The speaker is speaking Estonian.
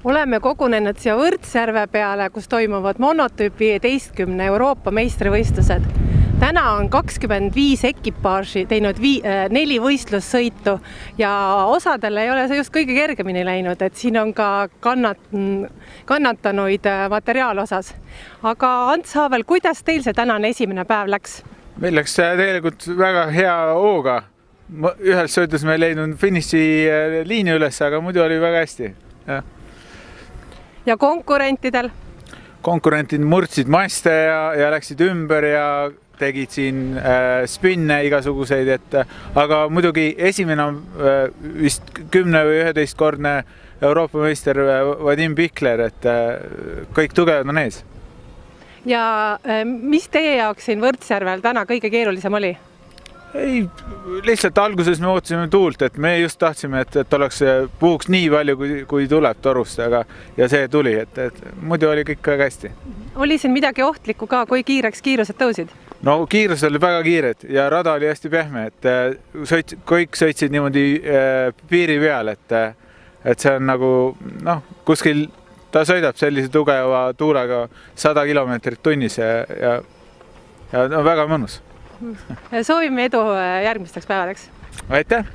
Oleme kogunenud siia Võrtsjärve peale, kus toimuvad monotüüpi 15 Euroopa meistrivõistlused. Täna on 25 ekipaaži teinud 4 võistlussõitu ja osadel ei ole see just kõige kergemini läinud, et siin on ka kannatanuid materiaalosas. Aga Ants Haavel, kuidas teil see tänane esimene päev läks? Meil läks tegelikult väga hea hooga. Ühelt sõitus me ei leidnud finiši liini üles, aga muidu oli väga hästi. Ja konkurentidel? Konkurentid murdsid maste ja läksid ümber ja tegid siin spinne igasuguseid, aga muidugi esimene on vist 10 või 11-kordne Euroopa meister Vadim Pikler, et kõik tugevad on ees. Ja mis teie jaoks siin Võrtsjärvel täna kõige keerulisem oli? Ei, lihtsalt alguses me ootasime tuult, et me just tahtsime, et oleks puhuks nii palju, kui tuleb torust, ja see tuli, et muidu oli kõik väga hästi. Oli siin midagi ohtlikku ka, kui kiireks kiirused tõusid? No kiirus oli väga kiired ja rada oli hästi pehme, et kõik sõitsid niimoodi piiri peal, et see on nagu, kuskil ta sõidab sellise tugeva tuulega 100 kilomeetrit tunnis ja väga mõnus. Soovime edu järgmisteks päevadeks. Aitäh!